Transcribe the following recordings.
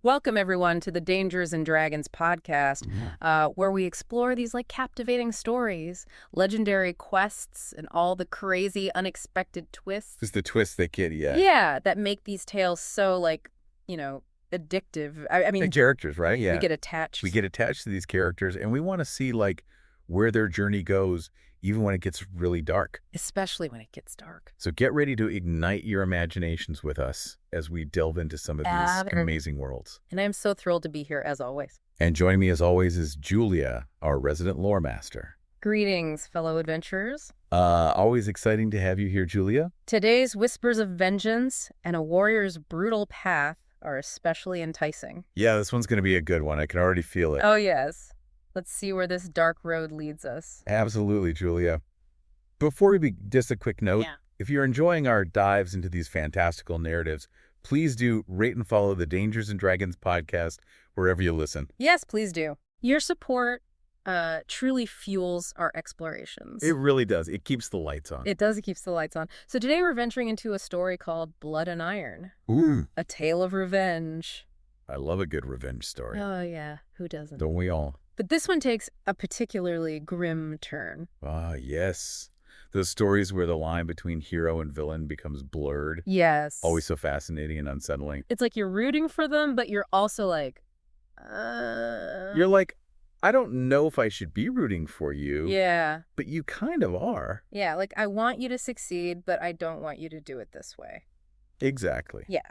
Welcome, everyone, to the Dangers and Dragons podcast, where we explore these captivating stories, legendary quests, and all the crazy, unexpected twists. Just the twists they get, yeah. Yeah, that make these tales so, addictive. I mean, The characters, right? Yeah. we get attached. We get attached to these characters, and we want to see, where their journey goes, even when it gets really dark. Especially when it gets dark. So get ready to ignite your imaginations with us as we delve into some of these amazing worlds. And I'm so thrilled to be here, as always. And joining me, as always, is Julia, our resident lore master. Greetings, fellow adventurers. Always exciting to have you here, Julia. Today's whispers of vengeance and a warrior's brutal path are especially enticing. Yeah, this one's going to be a good one. I can already feel it. Oh, yes. Let's see where this dark road leads us. Absolutely, Julia. Before we begin, just a quick note. Yeah. If you're enjoying our dives into these fantastical narratives, please do rate and follow the Dangers and Dragons podcast wherever you listen. Yes, please do. Your support truly fuels our explorations. It really does. It keeps the lights on. It does. It keeps the lights on. So today we're venturing into a story called Blood and Iron. Ooh, A tale of revenge. I love a good revenge story. Oh, yeah. Who doesn't? Don't we all? But this one takes a particularly grim turn. Ah, yes. Those stories where the line between hero and villain becomes blurred. Yes. Always so fascinating and unsettling. It's like you're rooting for them, but you're also like, You're like, I don't know if I should be rooting for you. Yeah. But you kind of are. Yeah, like I want you to succeed, but I don't want you to do it this way. Exactly. Yeah.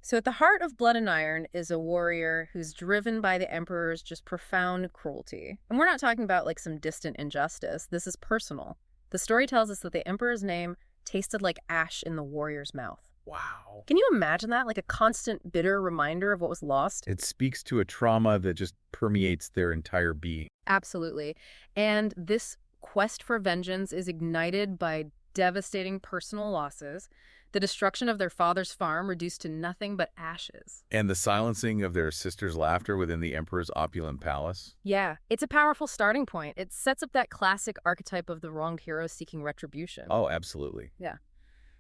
So at the heart of Blood and Iron is a warrior who's driven by the Emperor's just profound cruelty. And we're not talking about some distant injustice. This is personal. The story tells us that the Emperor's name tasted like ash in the warrior's mouth. Wow. Can you imagine that? Like a constant bitter reminder of what was lost? It speaks to a trauma that just permeates their entire being. Absolutely. And this quest for vengeance is ignited by devastating personal losses, the destruction of their father's farm reduced to nothing but ashes. And the silencing of their sister's laughter within the Emperor's opulent palace. Yeah, it's a powerful starting point. It sets up that classic archetype of the wronged hero seeking retribution. Oh, absolutely. Yeah.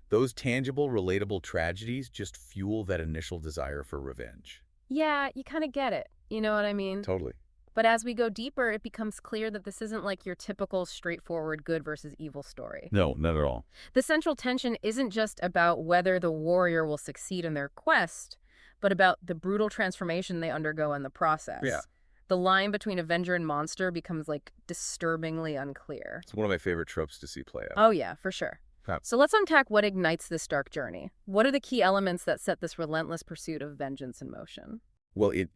Those tangible, relatable tragedies just fuel that initial desire for revenge. Yeah, you kind of get it. You know what I mean? Totally. But as we go deeper, it becomes clear that this isn't like your typical straightforward good versus evil story. No, not at all. The central tension isn't just about whether the warrior will succeed in their quest, but about the brutal transformation they undergo in the process. Yeah. The line between avenger and monster becomes disturbingly unclear. It's one of my favorite tropes to see play out. Oh yeah, for sure. Yeah. So let's unpack what ignites this dark journey. What are the key elements that set this relentless pursuit of vengeance in motion? Well, it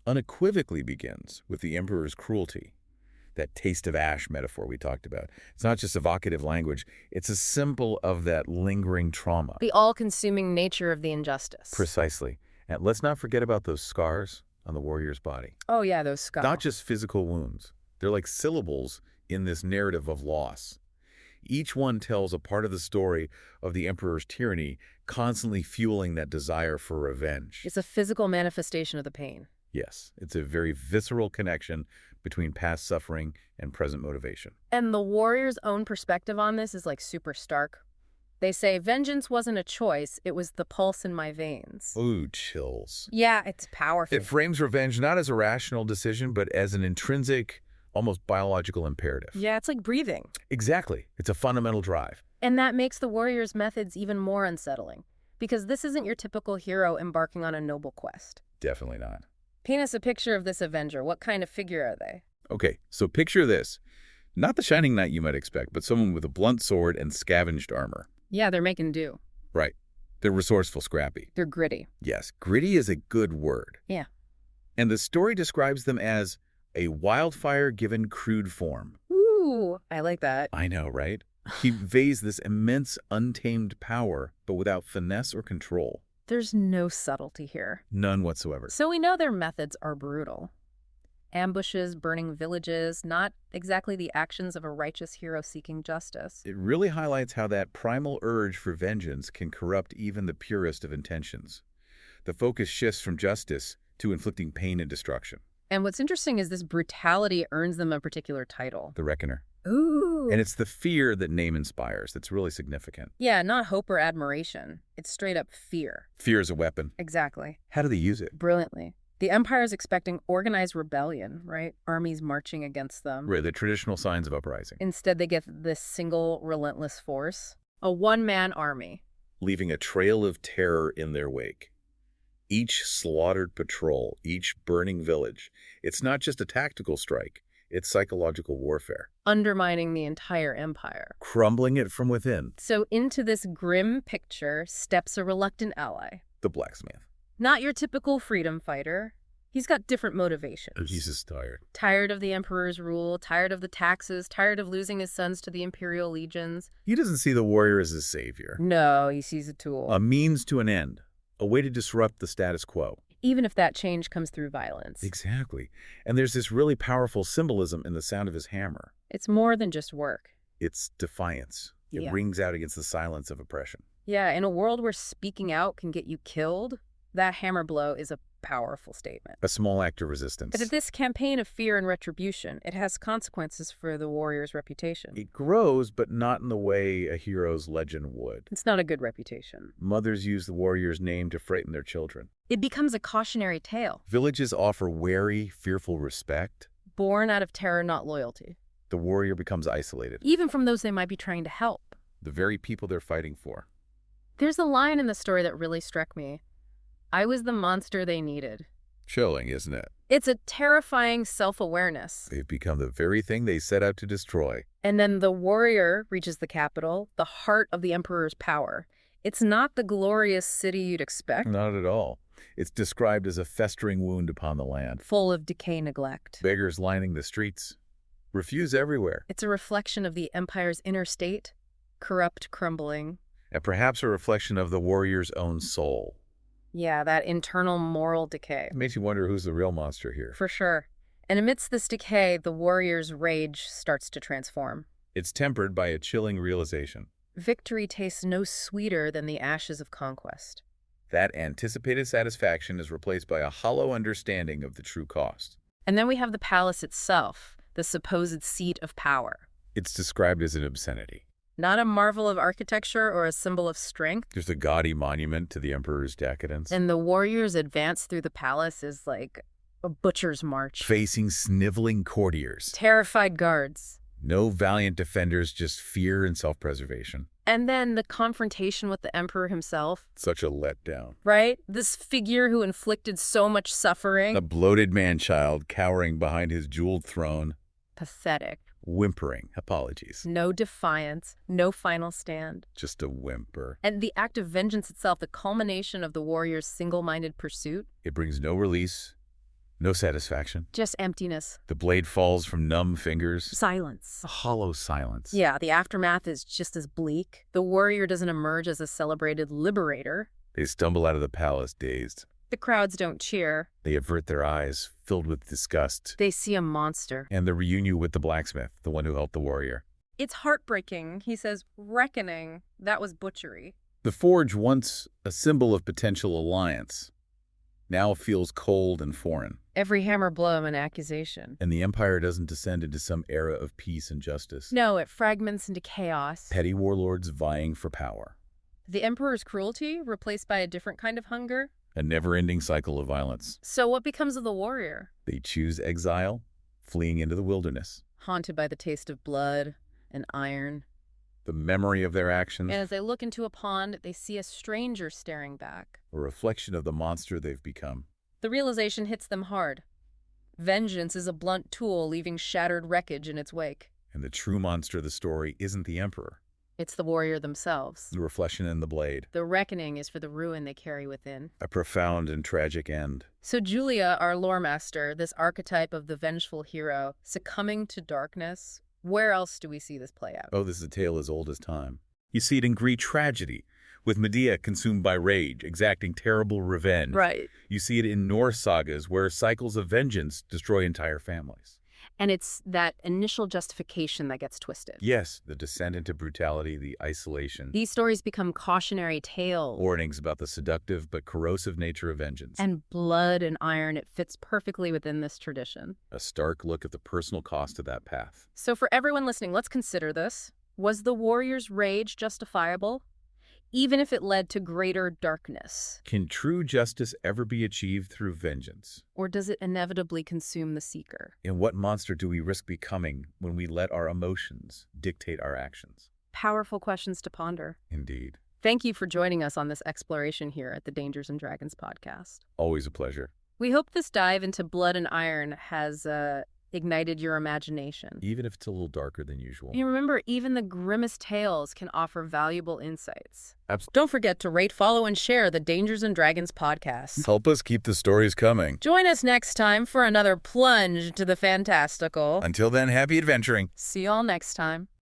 unequivocally begins with the Emperor's cruelty. That taste of ash metaphor we talked about. It's not just evocative language. It's a symbol of that lingering trauma. The all-consuming nature of the injustice. Precisely. And let's not forget about those scars on the warrior's body. Oh yeah, those scars. Not just physical wounds. They're like syllables in this narrative of loss. Each one tells a part of the story of the Emperor's tyranny, constantly fueling that desire for revenge. It's a physical manifestation of the pain. Yes, it's a very visceral connection between past suffering and present motivation. And the warrior's own perspective on this is super stark. They say, vengeance wasn't a choice, it was the pulse in my veins. Ooh, chills. Yeah, it's powerful. It frames revenge not as a rational decision, but as an intrinsic, almost biological imperative. Yeah, it's like breathing. Exactly. It's a fundamental drive. And that makes the warrior's methods even more unsettling, because this isn't your typical hero embarking on a noble quest. Definitely not. Paint us a picture of this avenger. What kind of figure are they? Okay, so picture this. Not the shining knight you might expect, but someone with a blunt sword and scavenged armor. Yeah, they're making do. Right. They're resourceful, scrappy. They're gritty. Yes, gritty is a good word. Yeah. And the story describes them as a wildfire given crude form. Ooh, I like that. I know, right? He conveys this immense, untamed power, but without finesse or control. There's no subtlety here. None whatsoever. So we know their methods are brutal. Ambushes, burning villages, not exactly the actions of a righteous hero seeking justice. It really highlights how that primal urge for vengeance can corrupt even the purest of intentions. The focus shifts from justice to inflicting pain and destruction. And what's interesting is this brutality earns them a particular title. The Reckoner. Ooh. And it's the fear that name inspires that's really significant. Yeah, not hope or admiration. It's straight up fear. Fear is a weapon. Exactly. How do they use it? Brilliantly. The empire is expecting organized rebellion, right? Armies marching against them. Right, the traditional signs of uprising. Instead, they get this single, relentless force. A one-man army. Leaving a trail of terror in their wake. Each slaughtered patrol, each burning village, it's not just a tactical strike, it's psychological warfare. Undermining the entire empire. Crumbling it from within. So into this grim picture steps a reluctant ally. The blacksmith. Not your typical freedom fighter. He's got different motivations. He's just tired. Tired of the emperor's rule, tired of the taxes, tired of losing his sons to the imperial legions. He doesn't see the warrior as his savior. No, he sees a tool. A means to an end. A way to disrupt the status quo. Even if that change comes through violence. Exactly. And there's this really powerful symbolism in the sound of his hammer. It's more than just work. It's defiance. It Yeah. rings out against the silence of oppression. Yeah, in a world where speaking out can get you killed, that hammer blow is a powerful statement. A small act of resistance. But this campaign of fear and retribution, it has consequences for the warrior's reputation. It grows, but not in the way a hero's legend would. It's not a good reputation. Mothers use the warrior's name to frighten their children. It becomes a cautionary tale, Villages offer wary, fearful respect. born out of terror, not loyalty. The warrior becomes isolated. Even from those they might be trying to help. The very people they're fighting for. There's a line in the story that really struck me. I was the monster they needed. Chilling, isn't it? It's a terrifying self-awareness. They've become the very thing they set out to destroy. And then the warrior reaches the capital, the heart of the emperor's power. It's not the glorious city you'd expect. Not at all. It's described as a festering wound upon the land. Full of decay, neglect. Beggars lining the streets. Refuse everywhere. It's a reflection of the empire's inner state, corrupt, crumbling. And perhaps a reflection of the warrior's own soul. Yeah, that internal moral decay. It makes you wonder who's the real monster here. For sure. And amidst this decay, the warrior's rage starts to transform. It's tempered by a chilling realization. Victory tastes no sweeter than the ashes of conquest. That anticipated satisfaction is replaced by a hollow understanding of the true cost. And then we have the palace itself, the supposed seat of power. It's described as an obscenity. Not a marvel of architecture or a symbol of strength. There's a gaudy monument to the emperor's decadence. And the warrior's advance through the palace is like a butcher's march. Facing sniveling courtiers. Terrified guards. No valiant defenders, just fear and self-preservation. And then the confrontation with the emperor himself. Such a letdown. Right? This figure who inflicted so much suffering. A bloated man-child cowering behind his jeweled throne. Pathetic. Whimpering apologies. No defiance, no final stand. Just a whimper. And the act of vengeance itself, the culmination of the warrior's single-minded pursuit. It brings no release, no satisfaction. Just emptiness. The blade falls from numb fingers. Silence. A hollow silence. Yeah, the aftermath is just as bleak. The warrior doesn't emerge as a celebrated liberator. They stumble out of the palace dazed. The crowds don't cheer. They avert their eyes, filled with disgust. They see a monster. And the reunion with the blacksmith, the one who helped the warrior. It's heartbreaking. He says, reckoning. That was butchery. The forge, once a symbol of potential alliance, now feels cold and foreign. Every hammer blow an accusation. And the empire doesn't descend into some era of peace and justice. No, it fragments into chaos. Petty warlords vying for power. The emperor's cruelty replaced by a different kind of hunger. A never-ending cycle of violence. So what becomes of the warrior? They choose exile, fleeing into the wilderness. Haunted by the taste of blood and iron. The memory of their actions. And as they look into a pond, they see a stranger staring back. A reflection of the monster they've become. The realization hits them hard. Vengeance is a blunt tool, leaving shattered wreckage in its wake. And the true monster of the story isn't the emperor. It's the warrior themselves. The reflection in the blade. The reckoning is for the ruin they carry within. A profound and tragic end. So Julia, our lore master, this archetype of the vengeful hero, succumbing to darkness, where else do we see this play out? Oh, this is a tale as old as time. You see it in Greek tragedy, with Medea consumed by rage, exacting terrible revenge. Right. You see it in Norse sagas, where cycles of vengeance destroy entire families. And it's that initial justification that gets twisted. Yes, the descent into brutality, the isolation. These stories become cautionary tales. Warnings about the seductive but corrosive nature of vengeance. And blood and iron, it fits perfectly within this tradition. A stark look at the personal cost of that path. So for everyone listening, let's consider this. Was the warrior's rage justifiable? even if it led to greater darkness? Can true justice ever be achieved through vengeance? Or does it inevitably consume the seeker? And what monster do we risk becoming when we let our emotions dictate our actions? Powerful questions to ponder. Indeed. Thank you for joining us on this exploration here at the Dangers and Dragons podcast. Always a pleasure. We hope this dive into blood and iron has ignited your imagination. Even if it's a little darker than usual. And remember, even the grimmest tales can offer valuable insights. Absolutely. Don't forget to rate, follow, and share the Dangers and Dragons podcast. Help us keep the stories coming. Join us next time for another plunge into the fantastical. Until then, happy adventuring. See you all next time.